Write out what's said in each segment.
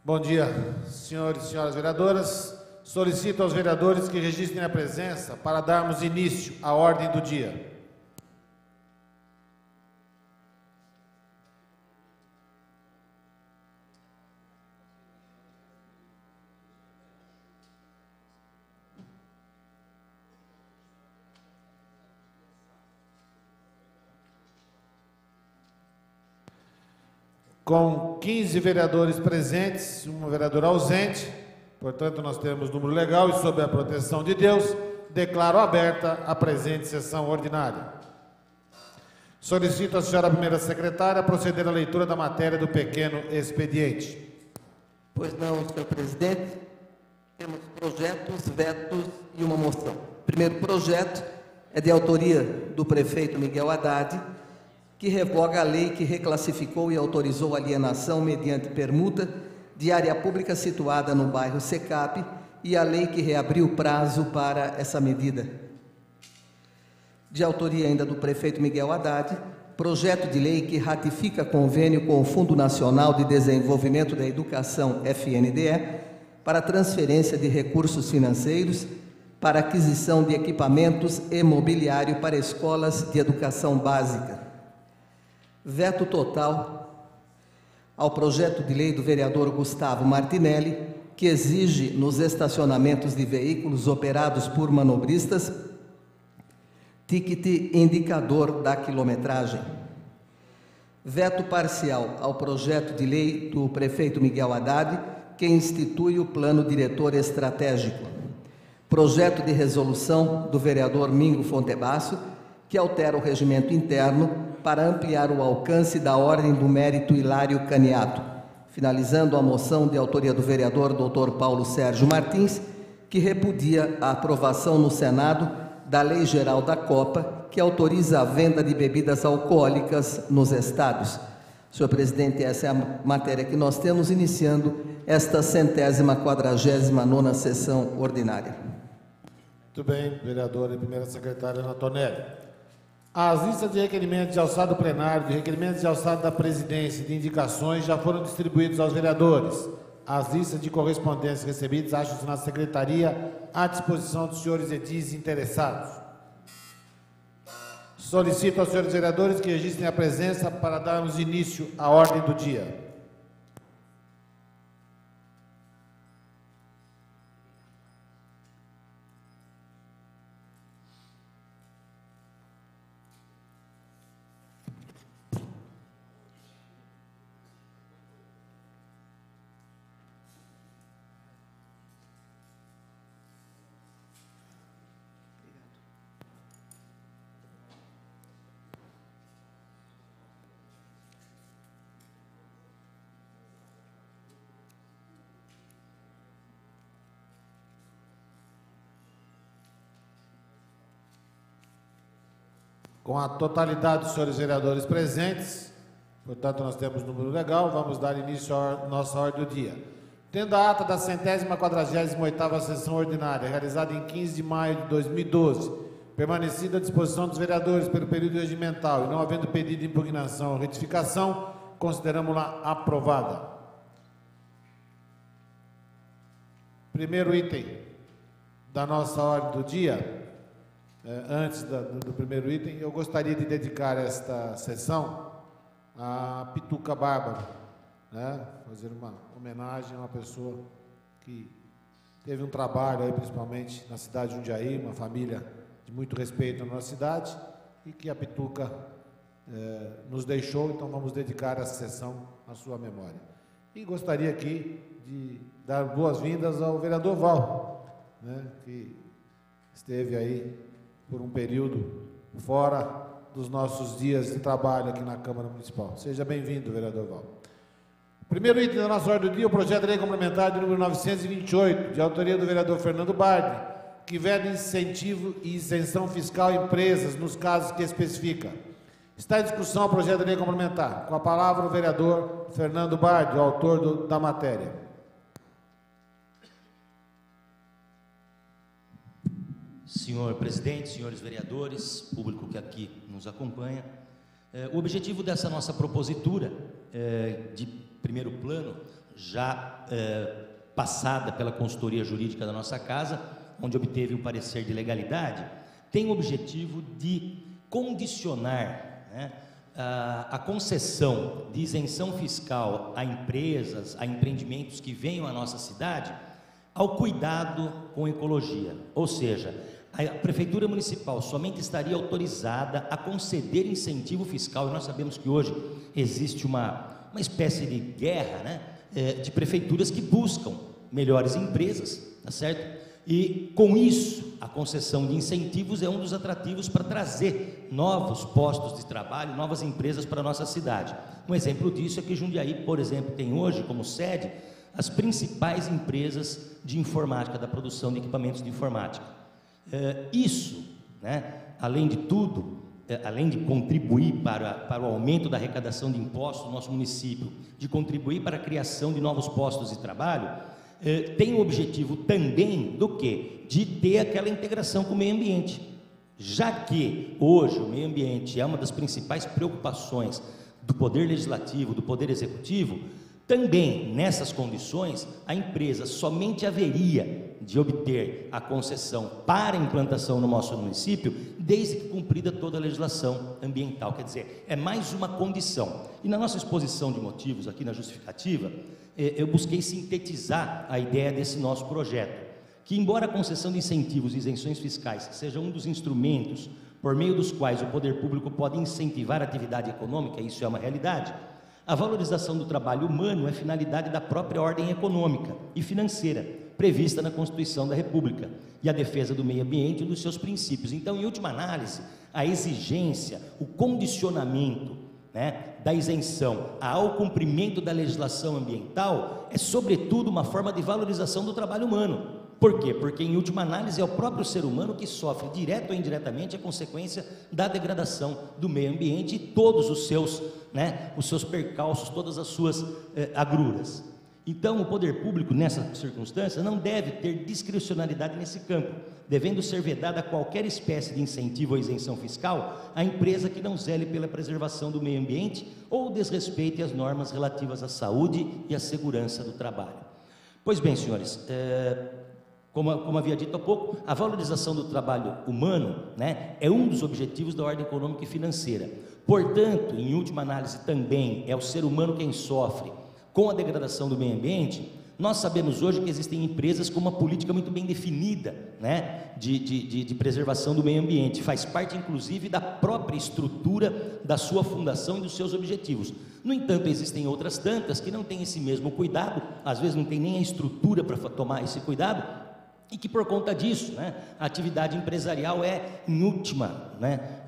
Bom dia, senhores e senhoras vereadoras. Solicito aos vereadores que registrem a presença para darmos início à ordem do dia. Com 15 vereadores presentes, uma vereadora ausente, portanto, nós temos número legal e, sob a proteção de Deus, declaro aberta a presente sessão ordinária. Solicito à senhora primeira secretária proceder à leitura da matéria do pequeno expediente. Pois não, senhor presidente. Temos projetos, vetos e uma moção. O primeiro projeto é de autoria do prefeito Miguel Haddad, que revoga a lei que reclassificou e autorizou a alienação mediante permuta de área pública situada no bairro Secap e a lei que reabriu o prazo para essa medida. De autoria ainda do prefeito Miguel Haddad, projeto de lei que ratifica convênio com o Fundo Nacional de Desenvolvimento da Educação, FNDE, para transferência de recursos financeiros para aquisição de equipamentos e mobiliário para escolas de educação básica. Veto total ao projeto de lei do vereador Gustavo Martinelli, que exige nos estacionamentos de veículos operados por manobristas ticket indicador da quilometragem. Veto parcial ao projeto de lei do prefeito Miguel Haddad, que institui o Plano Diretor Estratégico. Projeto de resolução do vereador Mingo Fontebasso, que altera o regimento interno para ampliar o alcance da ordem do mérito Hilário Caniato, finalizando a moção de autoria do vereador Dr. Paulo Sérgio Martins, que repudia a aprovação no Senado da Lei Geral da Copa, que autoriza a venda de bebidas alcoólicas nos estados. Senhor presidente, essa é a matéria que nós temos, iniciando esta 149ª sessão ordinária. Muito bem, vereadora e primeira secretária Ana Tonelli. As listas de requerimentos de alçado plenário, de requerimentos de alçado da presidência e de indicações já foram distribuídos aos vereadores. As listas de correspondências recebidas acham-se na secretaria à disposição dos senhores edis interessados. Solicito aos senhores vereadores que registrem a presença para darmos início à ordem do dia. Com a totalidade dos senhores vereadores presentes, portanto, nós temos número legal, vamos dar início à nossa ordem do dia. Tendo a ata da 148ª sessão ordinária, realizada em 15 de maio de 2012, permanecida à disposição dos vereadores pelo período regimental e não havendo pedido de impugnação ou retificação, consideramos-la aprovada. Primeiro item da nossa ordem do dia. Antes do primeiro item, eu gostaria de dedicar esta sessão à Pituca Bárbara, né? Fazer uma homenagem a uma pessoa que teve um trabalho aí, principalmente na cidade de Jundiaí, uma família de muito respeito na nossa cidade, e que a Pituca nos deixou, então vamos dedicar essa sessão à sua memória. E gostaria aqui de dar boas-vindas ao vereador Val, né? Que esteve aí por um período fora dos nossos dias de trabalho aqui na Câmara Municipal. Seja bem-vindo, vereador Val. Primeiro item da nossa ordem do dia, o projeto de lei complementar de número 928, de autoria do vereador Fernando Bardi, que veda incentivo e isenção fiscal a empresas nos casos que especifica. Está em discussão o projeto de lei complementar. Com a palavra o vereador Fernando Bardi, o autor da matéria. Senhor presidente, senhores vereadores, público que aqui nos acompanha, o objetivo dessa nossa propositura de primeiro plano já passada pela consultoria jurídica da nossa casa, onde obteve um parecer de legalidade, tem o objetivo de condicionar, né, a concessão de isenção fiscal a empresas, a empreendimentos que venham à nossa cidade, ao cuidado com ecologia. Ou seja, a Prefeitura Municipal somente estaria autorizada a conceder incentivo fiscal, e nós sabemos que hoje existe uma espécie de guerra, né, de prefeituras que buscam melhores empresas, tá certo? E com isso, a concessão de incentivos é um dos atrativos para trazer novos postos de trabalho, novas empresas para a nossa cidade. Um exemplo disso é que Jundiaí, por exemplo, tem hoje como sede as principais empresas de informática, da produção de equipamentos de informática. Isso, né, além de tudo, além de contribuir para o aumento da arrecadação de impostos no nosso município, de contribuir para a criação de novos postos de trabalho, tem o objetivo também do quê? De ter aquela integração com o meio ambiente. Já que hoje o meio ambiente é uma das principais preocupações do Poder Legislativo, do Poder Executivo, também nessas condições a empresa somente haveria de obter a concessão para implantação no nosso município, desde que cumprida toda a legislação ambiental. Quer dizer, é mais uma condição. E na nossa exposição de motivos aqui na justificativa, eu busquei sintetizar a ideia desse nosso projeto, que embora a concessão de incentivos e isenções fiscais seja um dos instrumentos por meio dos quais o poder público pode incentivar a atividade econômica, isso é uma realidade, a valorização do trabalho humano é finalidade da própria ordem econômica e financeira, prevista na Constituição da República, e a defesa do meio ambiente e dos seus princípios. Então, em última análise, a exigência, o condicionamento, né, da isenção ao cumprimento da legislação ambiental é, sobretudo, uma forma de valorização do trabalho humano. Por quê? Porque, em última análise, é o próprio ser humano que sofre, direto ou indiretamente, a consequência da degradação do meio ambiente e todos os seus, né, os seus percalços, todas as suas agruras. Então, o poder público, nessa circunstância, não deve ter discricionalidade nesse campo, devendo ser vedada qualquer espécie de incentivo ou isenção fiscal à empresa que não zele pela preservação do meio ambiente ou desrespeite as normas relativas à saúde e à segurança do trabalho. Pois bem, senhores, como havia dito há pouco, a valorização do trabalho humano, né, é um dos objetivos da ordem econômica e financeira. Portanto, em última análise também, é o ser humano quem sofre com a degradação do meio ambiente. Nós sabemos hoje que existem empresas com uma política muito bem definida, né, de preservação do meio ambiente, faz parte inclusive da própria estrutura da sua fundação e dos seus objetivos. No entanto, existem outras tantas que não têm esse mesmo cuidado, às vezes não tem nem a estrutura para tomar esse cuidado, e que por conta disso, né, a atividade empresarial é, em última, né,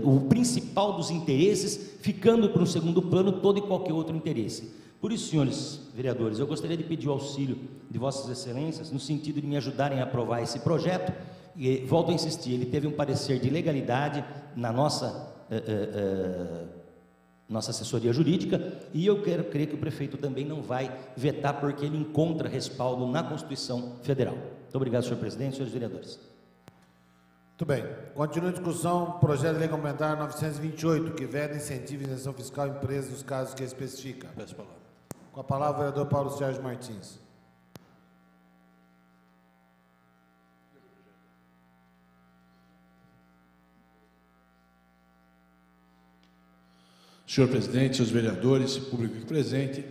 o principal dos interesses, ficando para um segundo plano todo e qualquer outro interesse. Por isso, senhores vereadores, eu gostaria de pedir o auxílio de vossas excelências, no sentido de me ajudarem a aprovar esse projeto, e volto a insistir, ele teve um parecer de legalidade na nossa assessoria jurídica, e eu quero crer que o prefeito também não vai vetar, porque ele encontra respaldo na Constituição Federal. Muito obrigado, senhor presidente, senhores vereadores. Muito bem. Continua a discussão, projeto de lei complementar 928, que veda incentivo e isenção fiscal a empresas nos casos que especifica. Peço a palavra. Com a palavra, o vereador Paulo Sérgio Martins. Senhor presidente, senhores vereadores, público aqui presente,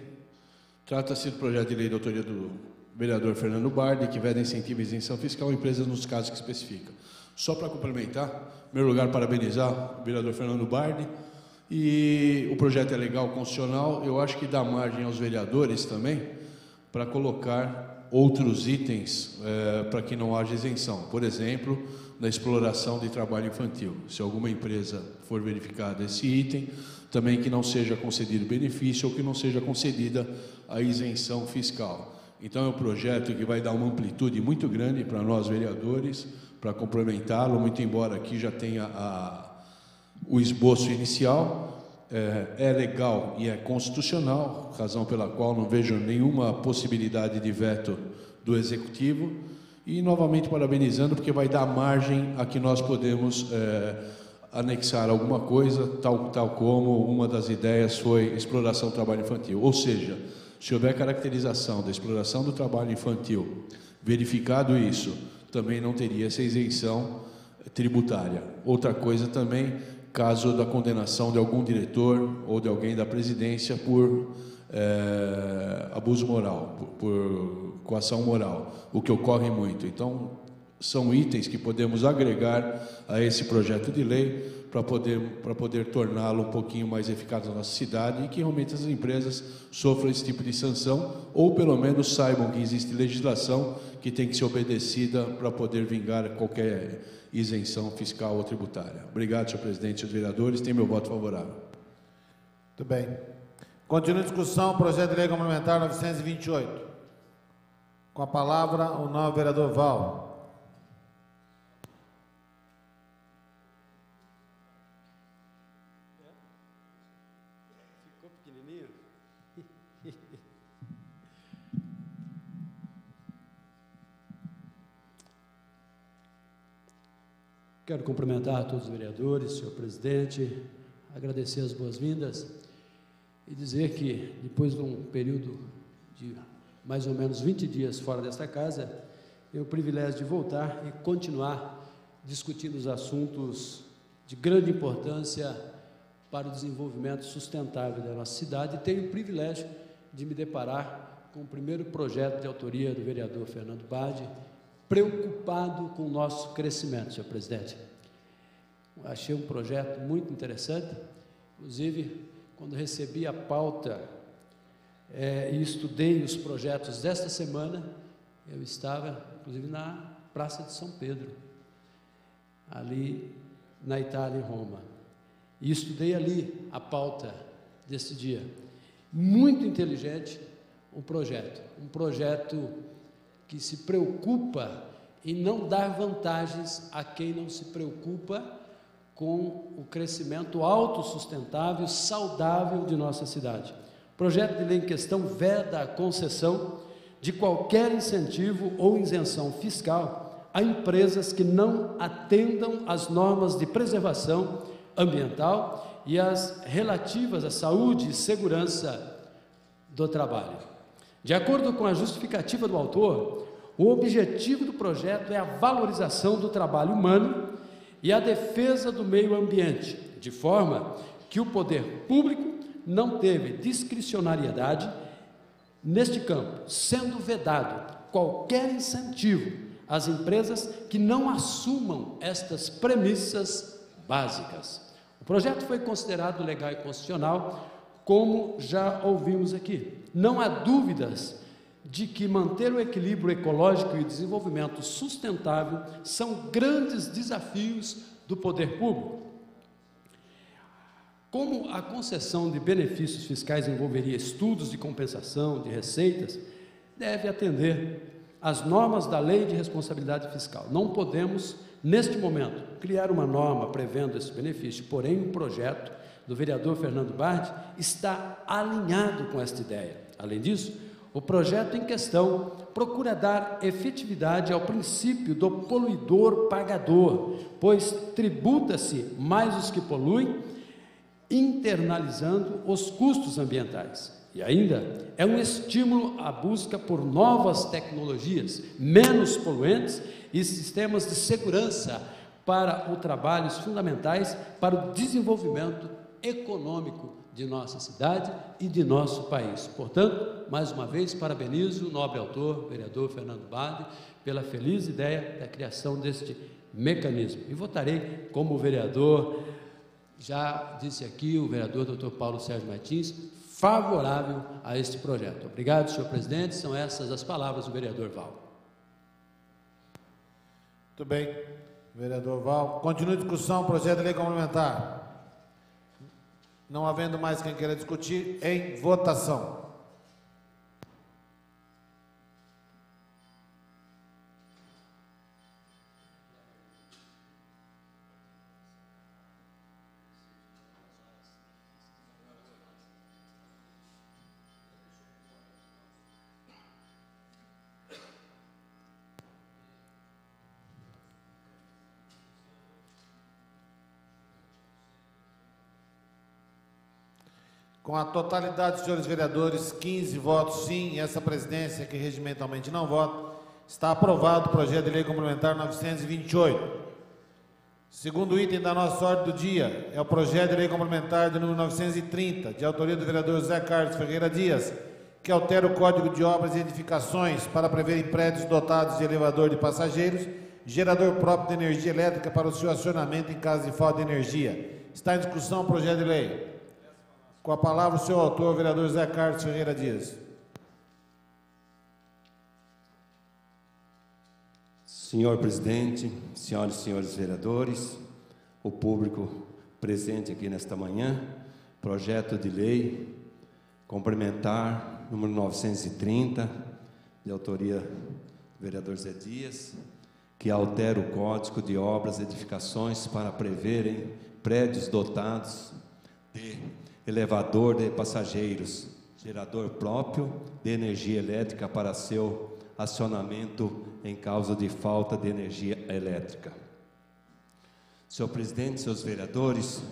trata-se do projeto de lei de autoria do vereador Fernando Bardi, que veda incentivo e isenção fiscal a empresas nos casos que especifica. Só para complementar, em primeiro lugar, parabenizar o vereador Fernando Bardi, e o projeto é legal, constitucional. Eu acho que dá margem aos vereadores também para colocar outros itens para que não haja isenção. Por exemplo, na exploração de trabalho infantil. Se alguma empresa for verificada esse item, também que não seja concedido benefício ou que não seja concedida a isenção fiscal. Então é um projeto que vai dar uma amplitude muito grande para nós vereadores, para complementá-lo, muito embora aqui já tenha o esboço inicial, é legal e é constitucional, razão pela qual não vejo nenhuma possibilidade de veto do Executivo, e novamente parabenizando, porque vai dar margem a que nós podemos anexar alguma coisa, tal como uma das ideias foi exploração do trabalho infantil. Ou seja, se houver caracterização da exploração do trabalho infantil, verificado isso, também não teria essa isenção tributária. Outra coisa também, caso da condenação de algum diretor ou de alguém da presidência por abuso moral, por coação moral, o que ocorre muito. Então, são itens que podemos agregar a esse projeto de lei para poder torná-lo um pouquinho mais eficaz na nossa cidade e que realmente as empresas sofram esse tipo de sanção ou pelo menos saibam que existe legislação que tem que ser obedecida para poder vingar qualquer isenção fiscal ou tributária. Obrigado, senhor presidente, senhores vereadores, tem meu voto favorável. Muito bem. Continua a discussão, projeto de lei complementar 928. Com a palavra, o novo vereador Val. Ficou pequenininho? Quero cumprimentar todos os vereadores, senhor presidente, agradecer as boas-vindas e dizer que, depois de um período de mais ou menos 20 dias fora desta casa, tenho o privilégio de voltar e continuar discutindo os assuntos de grande importância para o desenvolvimento sustentável da nossa cidade e tenho o privilégio de me deparar com o primeiro projeto de autoria do vereador Fernando Bade, preocupado com o nosso crescimento, senhor presidente. Achei um projeto muito interessante, inclusive, quando recebi a pauta e estudei os projetos desta semana, eu estava, inclusive, na Praça de São Pedro, ali na Itália, em Roma, e estudei ali a pauta desse dia. Muito inteligente um projeto que se preocupa em não dar vantagens a quem não se preocupa com o crescimento autossustentável, saudável de nossa cidade. O projeto de lei em questão veda a concessão de qualquer incentivo ou isenção fiscal a empresas que não atendam às normas de preservação ambiental e as relativas à saúde e segurança do trabalho. De acordo com a justificativa do autor, o objetivo do projeto é a valorização do trabalho humano e a defesa do meio ambiente, de forma que o poder público não teve discricionariedade neste campo, sendo vedado qualquer incentivo às empresas que não assumam estas premissas básicas. O projeto foi considerado legal e constitucional, como já ouvimos aqui. Não há dúvidas de que manter o equilíbrio ecológico e o desenvolvimento sustentável são grandes desafios do poder público. Como a concessão de benefícios fiscais envolveria estudos de compensação de receitas, deve atender às normas da Lei de Responsabilidade Fiscal. Não podemos, neste momento, criar uma norma prevendo esse benefício, porém o projeto do vereador Fernando Bade está alinhado com esta ideia. Além disso, o projeto em questão procura dar efetividade ao princípio do poluidor pagador, pois tributa-se mais os que poluem, internalizando os custos ambientais. E ainda é um estímulo à busca por novas tecnologias, menos poluentes e sistemas de segurança para o trabalhos fundamentais para o desenvolvimento econômico de nossa cidade e de nosso país. Portanto, mais uma vez, parabenizo o nobre autor, vereador Fernando Bade, pela feliz ideia da criação deste mecanismo. E votarei como vereador, já disse aqui o vereador Dr. Paulo Sérgio Martins, favorável a este projeto. Obrigado, senhor presidente. São essas as palavras do vereador Val. Muito bem, vereador Val. Continua a discussão, projeto de lei complementar. Não havendo mais quem queira discutir, em votação. Com a totalidade dos senhores vereadores, 15 votos sim, e essa presidência que regimentalmente não vota, está aprovado o projeto de lei complementar 928. Segundo item da nossa ordem do dia é o projeto de lei complementar de número 930, de autoria do vereador José Carlos Ferreira Dias, que altera o Código de Obras e Edificações para prever em prédios dotados de elevador de passageiros, gerador próprio de energia elétrica para o seu acionamento em caso de falta de energia. Está em discussão o projeto de lei. Com a palavra o seu autor, vereador José Carlos Ferreira Dias. Senhor presidente, senhoras e senhores vereadores, o público presente aqui nesta manhã, projeto de lei complementar número 930, de autoria do vereador Zé Dias, que altera o Código de Obras e Edificações para prever em prédios dotados de elevador de passageiros, gerador próprio de energia elétrica para seu acionamento em causa de falta de energia elétrica. Senhor presidente, senhores vereadores,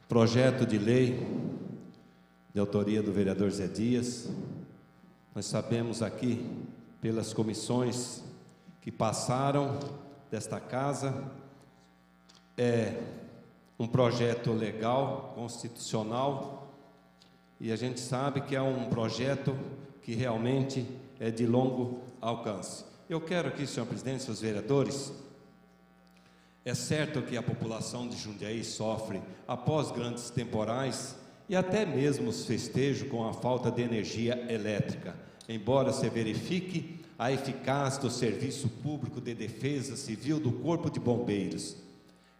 projeto de lei de autoria do vereador Zé Dias, nós sabemos aqui pelas comissões que passaram desta casa, é um projeto legal, constitucional, e a gente sabe que é um projeto que realmente é de longo alcance. Eu quero aqui, senhor presidente, senhores vereadores, é certo que a população de Jundiaí sofre após grandes temporais e até mesmo os festejos com a falta de energia elétrica, embora se verifique a eficácia do Serviço Público de Defesa Civil do Corpo de Bombeiros.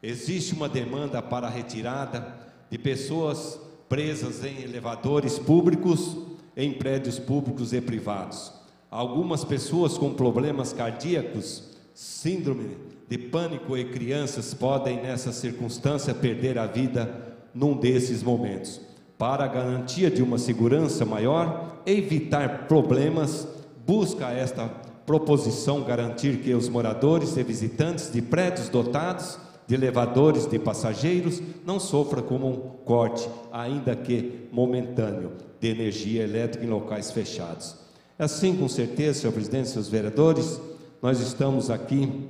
Existe uma demanda para a retirada de pessoas presas em elevadores públicos, em prédios públicos e privados. Algumas pessoas com problemas cardíacos, síndrome de pânico e crianças podem, nessa circunstância, perder a vida num desses momentos. Para a garantia de uma segurança maior, evitar problemas, busca esta proposição garantir que os moradores e visitantes de prédios dotados de elevadores de passageiros não sofram como um corte, ainda que momentâneo, de energia elétrica em locais fechados. Assim, com certeza, senhor presidente, seus vereadores, nós estamos aqui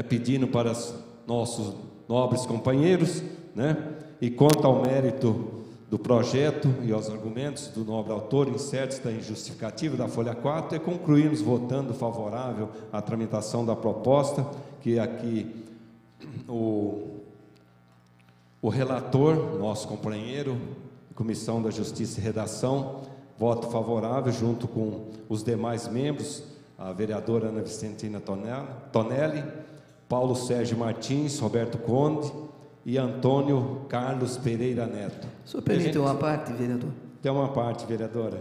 pedindo para os nossos nobres companheiros, e quanto ao mérito do projeto e aos argumentos do nobre autor incertos da injustificativa da folha 4, concluímos votando favorável à tramitação da proposta, que aqui o relator, nosso companheiro, Comissão da Justiça e Redação, voto favorável junto com os demais membros, a vereadora Ana Vicentina Tonelli, Paulo Sérgio Martins, Roberto Conde e Antônio Carlos Pereira Neto. O senhor permite uma parte, vereador? Tem uma parte, vereadora.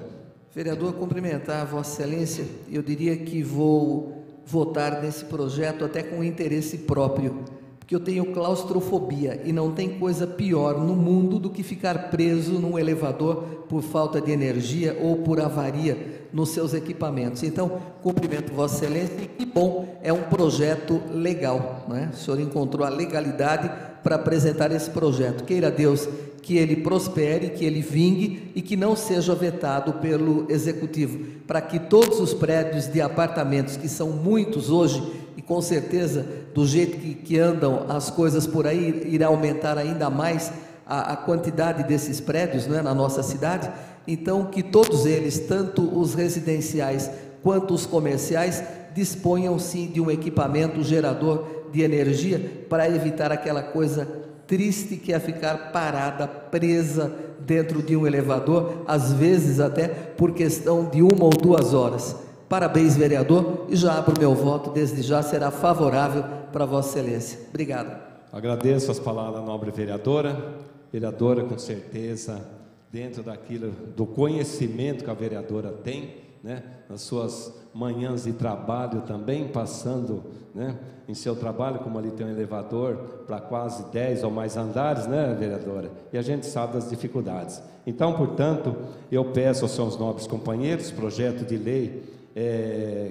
Vereador, cumprimentar a Vossa Excelência, eu diria que vou votar nesse projeto até com interesse próprio, porque eu tenho claustrofobia e não tem coisa pior no mundo do que ficar preso num elevador por falta de energia ou por avaria nos seus equipamentos. Então, cumprimento Vossa Excelência, e que bom, é um projeto legal, não é? O senhor encontrou a legalidade para apresentar esse projeto. Queira Deus que ele prospere, que ele vingue e que não seja vetado pelo Executivo, para que todos os prédios de apartamentos, que são muitos hoje, e com certeza, do jeito que andam as coisas por aí, irá aumentar ainda mais a quantidade desses prédios, não é, na nossa cidade. Então, que todos eles, tanto os residenciais quanto os comerciais, disponham sim de um equipamento gerador de energia para evitar aquela coisa triste que é ficar parada, presa dentro de um elevador, às vezes até por questão de 1 ou 2 horas. Parabéns, vereador, e já abro meu voto, desde já será favorável para Vossa Excelência. Obrigado. Agradeço as palavras da nobre vereadora. Vereadora, com certeza, dentro daquilo, do conhecimento que a vereadora tem, nas suas manhãs de trabalho também, passando, em seu trabalho, como ali tem um elevador para quase 10 ou mais andares, vereadora? E a gente sabe das dificuldades. Então, portanto, eu peço aos seus nobres companheiros, projeto de lei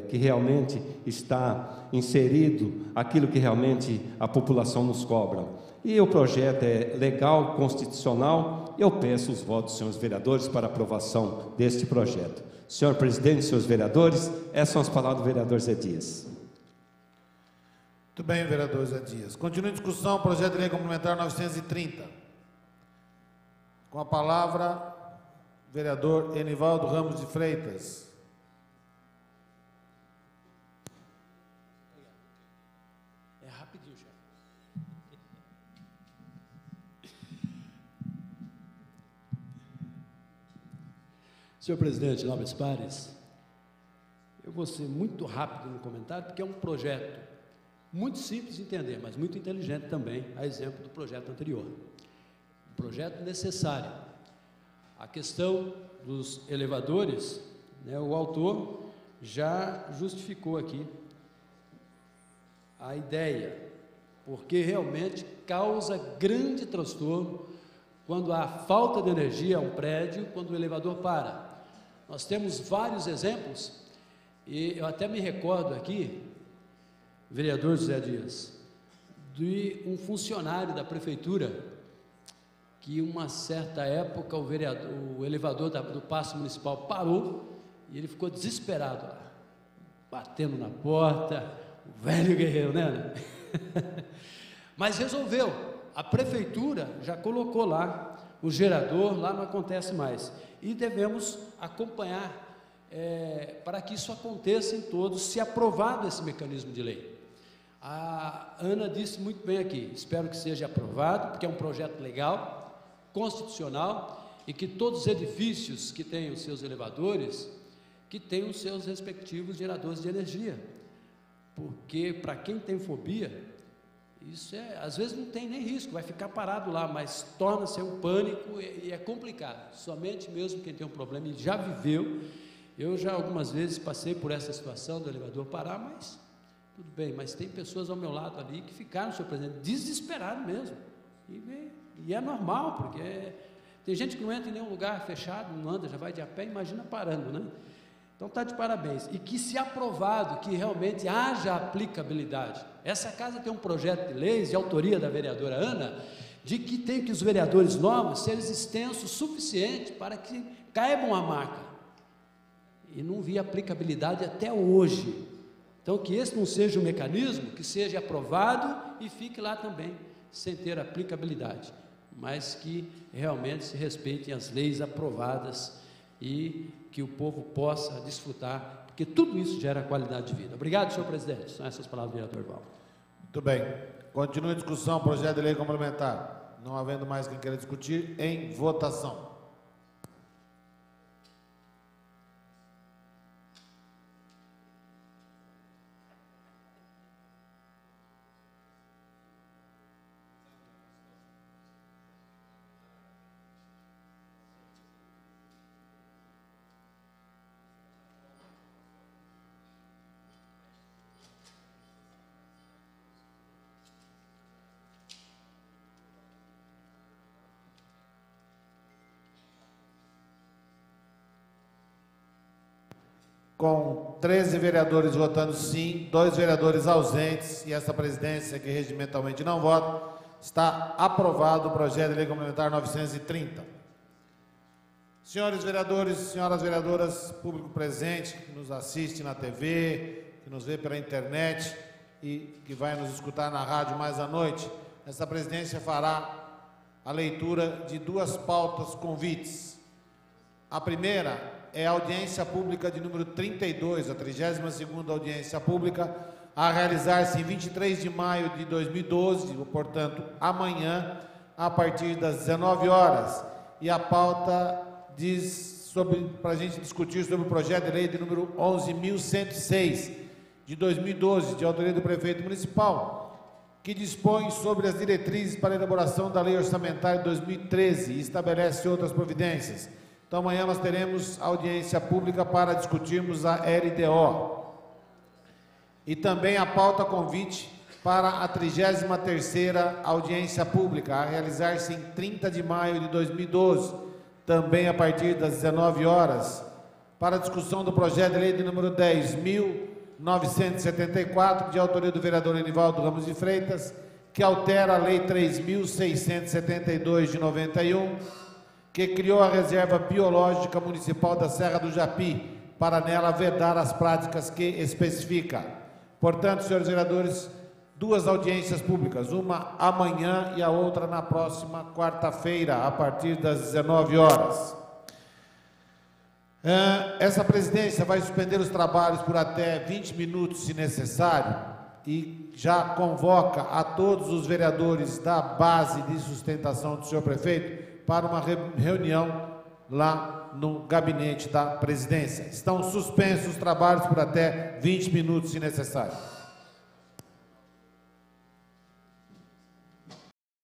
que realmente está inserido aquilo que realmente a população nos cobra. E o projeto é legal, constitucional. Eu peço os votos dos senhores vereadores para aprovação deste projeto. Senhor presidente, senhores vereadores, essas são as palavras do vereador Zé Dias. Muito bem, vereador Zé Dias. Continua em discussão, projeto de lei complementar 930. Com a palavra, vereador Enivaldo Ramos de Freitas. É rapidinho, chefe. Senhor presidente, nobres pares, eu vou ser muito rápido no comentário, porque é um projeto muito simples de entender, mas muito inteligente também, a exemplo do projeto anterior. Um projeto necessário. A questão dos elevadores, né, o autor já justificou aqui a ideia, porque realmente causa grande transtorno quando há falta de energia a um prédio, quando o elevador para. Nós temos vários exemplos, e eu até me recordo aqui, vereador José Dias, de um funcionário da prefeitura, que uma certa época o elevador do Paço Municipal parou, e ele ficou desesperado lá, batendo na porta, o velho guerreiro, né? Mas resolveu, a prefeitura já colocou lá o gerador, lá não acontece mais, e devemos acompanhar para que isso aconteça em todos, se aprovado esse mecanismo de lei. A Ana disse muito bem aqui, espero que seja aprovado, porque é um projeto legal, constitucional, e que todos os edifícios que tenham seus elevadores, que tenham seus respectivos geradores de energia, porque para quem tem fobia, isso às vezes não tem nem risco, vai ficar parado lá, mas torna-se um pânico e é complicado, somente mesmo quem tem um problema e já viveu. Eu já algumas vezes passei por essa situação do elevador parar, mas tudo bem, mas tem pessoas ao meu lado ali que ficaram, senhor presidente, desesperados mesmo, e é normal, porque tem gente que não entra em nenhum lugar fechado, não anda, já vai de a pé, imagina parando, né? Então está de parabéns, e que se aprovado, que realmente haja aplicabilidade. Essa casa tem um projeto de leis de autoria da vereadora Ana, de que tem que os vereadores novos serem extensos o suficiente para que caibam a marca, e não vi aplicabilidade até hoje. Então que esse não seja um mecanismo que seja aprovado e fique lá também, sem ter aplicabilidade, mas que realmente se respeitem as leis aprovadas e que o povo possa desfrutar, porque tudo isso gera qualidade de vida. Obrigado, senhor presidente. São essas palavras do vereador Val. Muito bem. Continua em discussão, projeto de lei complementar. Não havendo mais quem queira discutir, em votação. Com 13 vereadores votando sim, 2 vereadores ausentes e essa presidência que regimentalmente não vota, está aprovado o projeto de lei complementar 930. Senhores vereadores, senhoras vereadoras, público presente, que nos assiste na TV, que nos vê pela internet e que vai nos escutar na rádio mais à noite, essa presidência fará a leitura de 2 pautas convites. A primeira é a audiência pública de número 32, a 32ª audiência pública, a realizar-se em 23 de maio de 2012, portanto, amanhã, a partir das 19 horas. E a pauta diz para a gente discutir sobre o projeto de lei de número 11.106, de 2012, de autoria do prefeito municipal, que dispõe sobre as diretrizes para a elaboração da lei orçamentária de 2013 e estabelece outras providências. Então, amanhã nós teremos audiência pública para discutirmos a LDO. E também a pauta convite para a 33ª audiência pública, a realizar-se em 30 de maio de 2012, também a partir das 19 horas, para a discussão do projeto de lei de número 10.974, de autoria do vereador Enivaldo Ramos de Freitas, que altera a lei 3.672 de 91, que criou a reserva biológica municipal da Serra do Japi, para nela vedar as práticas que especifica. Portanto, senhores vereadores, duas audiências públicas, uma amanhã e a outra na próxima quarta-feira, a partir das 19 horas. Essa presidência vai suspender os trabalhos por até 20 minutos, se necessário, e já convoca a todos os vereadores da base de sustentação do senhor prefeito para uma reunião lá no gabinete da presidência. Estão suspensos os trabalhos por até 20 minutos, se necessário.